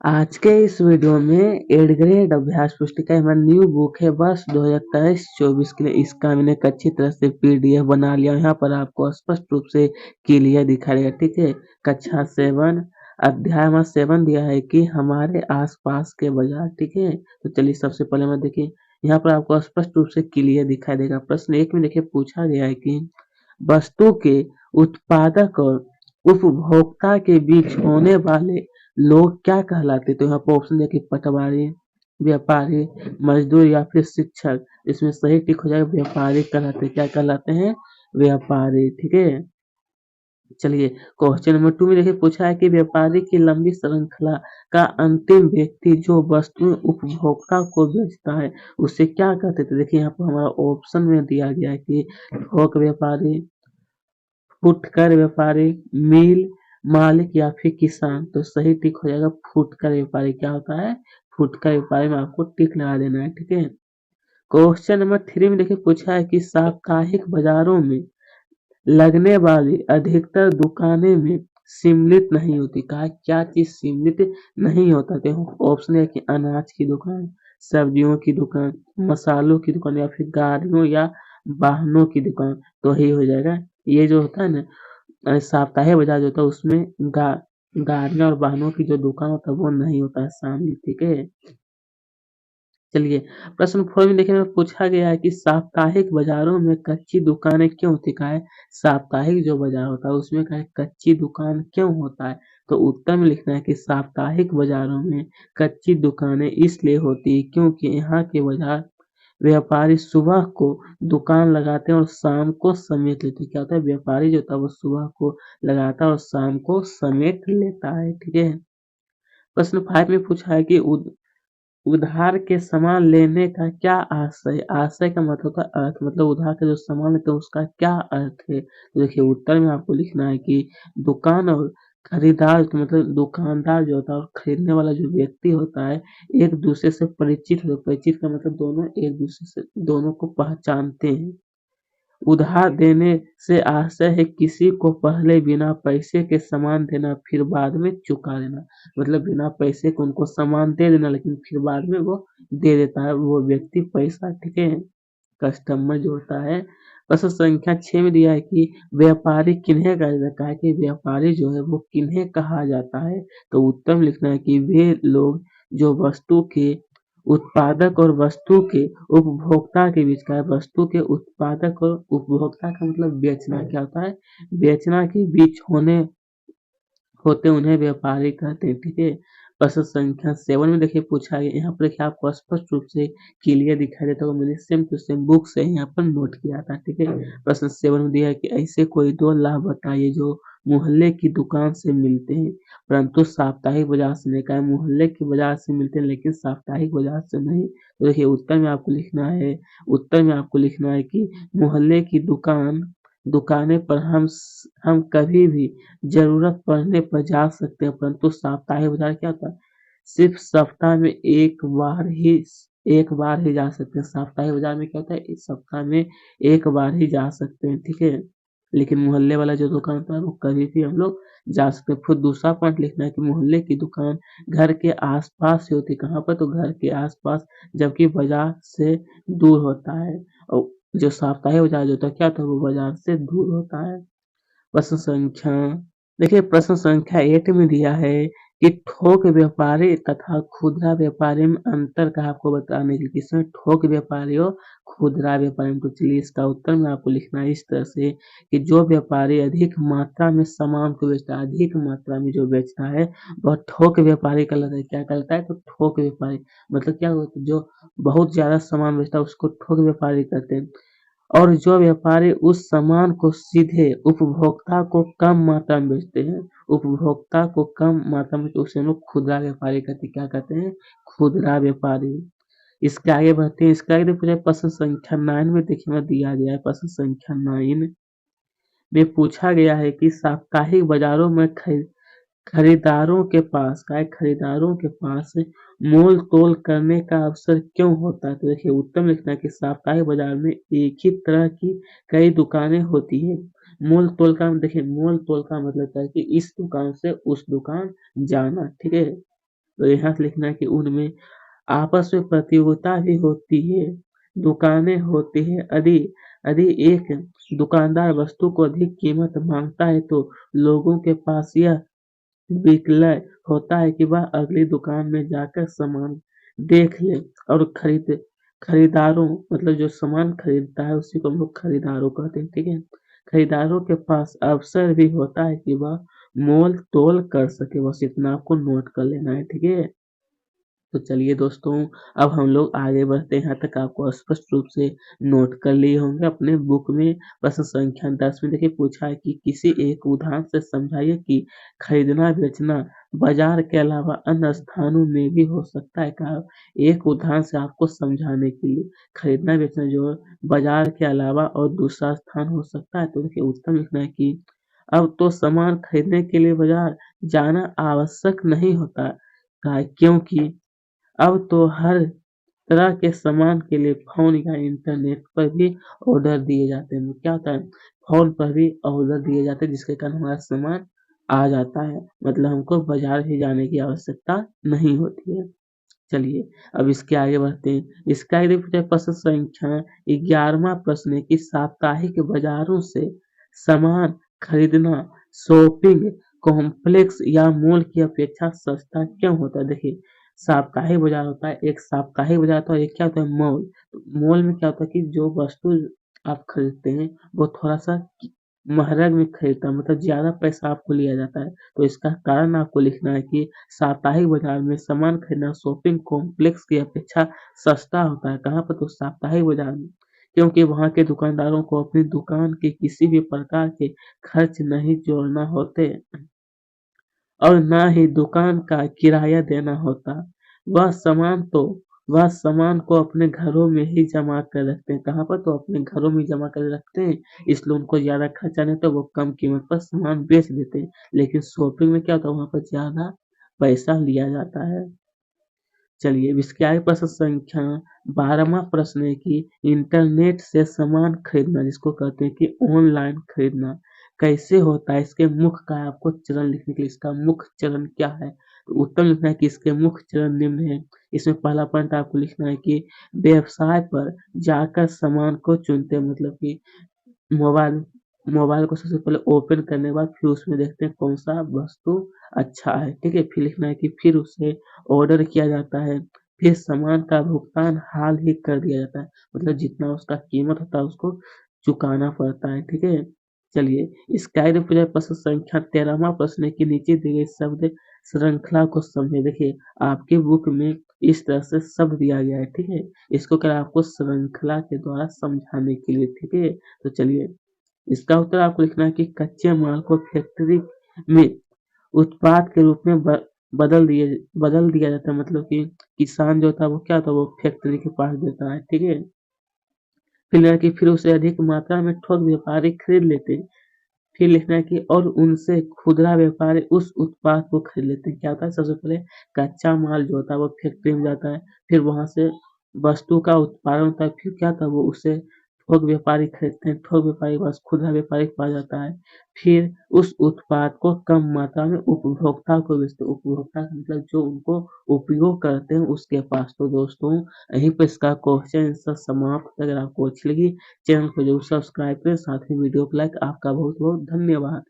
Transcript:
आज के इस वीडियो में 8th ग्रेड अभ्यास पुस्तिका हमारी न्यू बुक है वर्ष 2023-24 के लिए। इसका मैंने एक अच्छी तरह से पीडीएफ बना लिया। यहाँ पर आपको स्पष्ट रूप से क्लियर दिखा देगा, ठीक है। कक्षा 7 अध्याय में 7 दिया है कि हमारे आसपास के बाजार, ठीक है। तो चलिए सबसे पहले मैं देखिए यहाँ पर आपको स्पष्ट रूप से क्लियर दिखाई देगा। प्रश्न 1 में देखिए पूछा गया है कि वस्तु के उत्पादक और उपभोक्ता के बीच होने वाले लोग क्या कहलाते? तो यहाँ पर ऑप्शन देखिए पटवारी, व्यापारी, मजदूर या फिर शिक्षक। इसमें सही टिक हो जाएगा व्यापारी कहलाते। क्या कहलाते हैं? व्यापारी, ठीक है। चलिए क्वेश्चन नंबर 2 में देखिए पूछा है कि व्यापारी की लंबी श्रृंखला का अंतिम व्यक्ति जो वस्तु उपभोक्ता को बेचता है उसे क्या कहते थे? देखिए यहाँ पर हमारा ऑप्शन में दिया गया है कि थोक व्यापारी, फुटकर व्यापारी, मिल मालिक या फिर किसान। तो सही टिक हो जाएगा फुटकर व्यापारी। क्या होता है? फुटकर व्यापारी में आपको टिक लगा देना है, ठीक है। क्वेश्चन नंबर 3 में देखिए पूछा है कि साप्ताहिक बाजारों में लगने वाली अधिकतर दुकानें में सम्मिलित नहीं होती। कहा क्या चीज सम्मिलित नहीं होता? देखो ऑप्शन है कि अनाज की दुकान, सब्जियों की दुकान, मसालों की दुकान या फिर गाड़ियों या वाहनों की दुकान। तो यही हो जाएगा। ये जो होता है ना साप्ताहिक बाजार जो होता है उसमें गाड़ियों और वाहनों की जो दुकान होता है वो नहीं होता है शामिल, ठीक है। चलिए प्रश्न 4 में देखिए पूछा गया है कि साप्ताहिक बाजारों में कच्ची दुकानें क्यों होती? का है साप्ताहिक जो बाजार होता है उसमें का है कच्ची दुकान क्यों होता है? तो उत्तर में लिखना है कि साप्ताहिक बाजारों में कच्ची दुकानें इसलिए होती है क्योंकि यहाँ के बाजार व्यापारी सुबह को दुकान लगाते हैं और शाम को समेट लेते हैं। क्या होता है? व्यापारी जो होता है वो सुबह को लगाता है और शाम को समेट लेता है, ठीक है। प्रश्न 5 में पूछा है कि उधार के सामान लेने का क्या आशय? आशय का मतलब होता है अर्थ, मतलब उधार के जो सामान लेते हैं उसका क्या अर्थ है? तो देखिए उत्तर में आपको लिखना है कि दुकान और खरीदार मतलब दुकानदार जो होता है और खरीदने वाला जो व्यक्ति होता है एक दूसरे से परिचित हो। परिचित का मतलब दोनों एक दूसरे से दोनों को पहचानते हैं। उधार देने से आशय है किसी को पहले बिना पैसे के सामान देना फिर बाद में चुका देना। मतलब बिना पैसे के उनको सामान दे देना लेकिन फिर बाद में वो दे देता है वो व्यक्ति पैसा, ठीक है। कस्टमर जो होता है। प्रश्न संख्या 6 में दिया है कि व्यापारी किन्हें कहा जाता है? कि व्यापारी जो है वो किन्हें कहा जाता है? तो उत्तर में लिखना है कि वे लोग जो वस्तु के उत्पादक और वस्तु के उपभोक्ता के बीच का है। वस्तु के उत्पादक और उपभोक्ता का मतलब बेचना। क्या होता है? बेचना के बीच होते उन्हें व्यापारी कहते हैं, ठीक है। प्रश्न संख्या 7 में देखिए पूछा है, यहाँ पर देखिए आपको स्पष्ट रूप से क्लियर दिखाई देता होगा। मैंने सेम टू सेम बुक से यहाँ पर नोट किया था, ठीक है। प्रश्न 7 में दिया है कि ऐसे कोई 2 लाभ बताइए जो मोहल्ले की दुकान से मिलते हैं परंतु साप्ताहिक बाजार से नहीं। कहा मोहल्ले के बाजार से मिलते हैं लेकिन साप्ताहिक बाजार से नहीं। तो देखिए उत्तर में आपको लिखना है कि मोहल्ले की दुकानें पर हम कभी भी जरूरत पड़ने पर जा सकते हैं परंतु साप्ताहिक बाजार क्या होता है? सिर्फ सप्ताह में एक बार ही जा सकते हैं। साप्ताहिक बाजार में क्या होता है? इस सप्ताह में एक बार ही जा सकते हैं, ठीक है। लेकिन मोहल्ले वाला जो दुकान होता है वो कभी भी हम लोग जा सकते हैं। फिर दूसरा पॉइंट लिखना है कि मोहल्ले की दुकान घर के आसपास ही होती है। कहाँ पर? तो घर के आसपास, जबकि बाजार से दूर होता है। और जो साप्ताहिक बाजार जो होता है क्या होता है? वो बाजार से दूर होता है। प्रश्न संख्या देखिए प्रश्न संख्या 8 में दिया है कि थोक व्यापारी तथा खुदरा व्यापारी में अंतर का आपको बताने के लिए। इसमें थोक व्यापारी और खुदरा व्यापारी में। तो चलिए इसका उत्तर में आपको लिखना है इस तरह से कि जो व्यापारी अधिक मात्रा में सामान को बेचता है, अधिक मात्रा में जो बेचता है वह थोक व्यापारी कहलाता है। क्या कहलाता है? तो थोक व्यापारी मतलब क्या होता है? जो बहुत ज्यादा सामान बेचता है उसको थोक व्यापारी कहते हैं। और जो व्यापारी उस सामान को सीधे उपभोक्ता को कम मात्रा में बेचते हैं, उपभोक्ता को कम मात्रा में, तो उसे हम लोग खुदरा व्यापारी कहते हैं। क्या कहते हैं? खुदरा व्यापारी। इसके आगे बढ़ते हैं। इसके आगे देखिए प्रश्न संख्या 9 में देखिए मैं दिया गया है। प्रश्न संख्या 9 में पूछा गया है कि साप्ताहिक बाजारों में खरीदारों के पास मोल तोल करने का अवसर क्यों होता है? तो देखिए उत्तर में लिखना है कि साप्ताहिक बाजार में एक ही तरह की कई दुकानें होती है। मोल तोल का मतलब क्या है कि इस दुकान से उस दुकान जाना, ठीक है। तो यहाँ से लिखना है कि उनमें आपस में प्रतियोगिता भी होती है, दुकानें होती हैं। यदि यदि एक दुकानदार वस्तु को अधिक कीमत मांगता है तो लोगों के पास यह विकल्प होता है कि वह अगली दुकान में जाकर सामान देख ले और खरीदारों मतलब जो सामान खरीदता है उसी को हम लोग खरीदारों कहते हैं, ठीक है। खरीदारों के पास अवसर भी होता है कि वह मोल तोल कर सके, बस इतना आपको नोट कर लेना है, ठीक है। तो चलिए दोस्तों, अब हम लोग आगे बढ़ते हैं। यहाँ तक आपको स्पष्ट रूप से नोट कर लिए होंगे अपने बुक में। प्रश्न संख्या 10 में देखिए पूछा है कि किसी एक उदाहरण से समझाइए कि खरीदना बेचना बाजार के अलावा अन्य स्थानों में भी हो सकता है। कहा एक उदाहरण से आपको समझाने के लिए खरीदना बेचना जो है बाजार के अलावा और दूसरा स्थान हो सकता है। तो देखिए उत्तर लिखना है कि अब तो सामान खरीदने के लिए बाजार जाना आवश्यक नहीं होता। कहा है क्योंकि अब तो हर तरह के सामान के लिए फ़ोन या इंटरनेट पर भी ऑर्डर दिए जाते हैं। क्या होता है? फ़ोन पर भी ऑर्डर दिए जाते हैं जिसके कारण हमारा सामान आ जाता है। मतलब हमको बाज़ार भी जाने की आवश्यकता नहीं होती है। चलिए अब इसके आगे बढ़ते हैं। इसका आगे पूछा प्रश्न संख्या 11वां प्रश्न है कि साप्ताहिक बाज़ारों से सामान खरीदना शॉपिंग कॉम्प्लेक्स या मॉल की अपेक्षा सस्ता क्यों होता है? देखिए साप्ताहिक बाजार होता है, एक साप्ताहिक बाजार होता है, एक क्या होता है मॉल। तो मॉल में क्या होता है कि जो वस्तु आप खरीदते हैं वो थोड़ा-सा महँग में खरीदता है, मतलब ज़्यादा पैसा आपको लिया जाता है। तो इसका कारण आपको लिखना है कि साप्ताहिक बाजार में सामान खरीदना शॉपिंग कॉम्प्लेक्स की अपेक्षा सस्ता होता है। कहाँ पर? तो साप्ताहिक बाजार में। क्योंकि वहाँ के दुकानदारों को अपनी दुकान के किसी भी प्रकार के खर्च नहीं जोड़ना होते और ना ही दुकान का किराया देना होता। वह सामान तो वह सामान को अपने घरों में ही जमा कर रखते हैं। कहाँ पर? तो अपने घरों में जमा कर रखते हैं, इसलिए उनको ज़्यादा खर्चा नहीं होता, वो कम कीमत पर सामान बेच देते हैं। लेकिन शॉपिंग में क्या होता है वहाँ पर ज़्यादा पैसा लिया जाता है। चलिए अब इसके आगे प्रश्न संख्या 12वां प्रश्न है कि इंटरनेट से सामान खरीदना जिसको कहते हैं कि ऑनलाइन खरीदना कैसे होता है? इसके मुख्य का है आपको चरण लिखने के लिए इसका मुख्य चरण क्या है? तो उत्तर लिखना है कि इसके मुख्य चरण निम्न है। इसमें पहला पॉइंट आपको लिखना है कि व्यवसाय पर जाकर सामान को चुनते हैं, मतलब कि मोबाइल मोबाइल को सबसे पहले ओपन करने के बाद फिर उसमें देखते हैं कौन-सा वस्तु अच्छा है, ठीक है? फिर लिखना है कि फिर उसे ऑर्डर किया जाता है, फिर सामान का भुगतान हाल ही कर दिया जाता है, मतलब जितना उसका कीमत होता है उसको चुकाना पड़ता है, ठीक है? चलिए इसका आगे पूछा प्रश्न संख्या 13वां प्रश्न है कि नीचे दिए गए शब्द श्रृंखला को समझें। देखिए आपके बुक में इस तरह से शब्द दिया गया है, ठीक है? इसको क्या है आपको श्रृंखला के द्वारा समझाने के लिए, ठीक है? तो चलिए इसका उत्तर आपको लिखना है कि कच्चे माल को फैक्ट्री में उत्पाद के रूप में बदल दिया जाता है, मतलब कि किसान जो था वो क्या था वो फैक्ट्री के पास देता है, ठीक है? फिर उसे अधिक मात्रा में थोक व्यापारी खरीद लेते हैं। फिर लिखना है कि और उनसे खुदरा व्यापारी उस उत्पाद को खरीद लेते हैं। क्या होता है सबसे पहले कच्चा माल जो होता है वो फैक्ट्री में जाता है, फिर वहाँ से वस्तु का उत्पादन होता है, फिर क्या होता है वो उसे थोक व्यापारी खरीदते हैं, थोक व्यापारी के पास खुदरा व्यापारी के पास जाता है, फिर उस उत्पाद को कम मात्रा में उपभोक्ता को बेचते हैं। उपभोक्ता का मतलब जो उनको उपयोग करते हैं उसके पास। तो दोस्तों यहीं पे इसका क्वेश्चन आंसर समाप्त। अगर आपको अच्छी लगी चैनल को जरूर सब्सक्राइब करें, साथ ही वीडियो को लाइक। आपका बहुत बहुत धन्यवाद।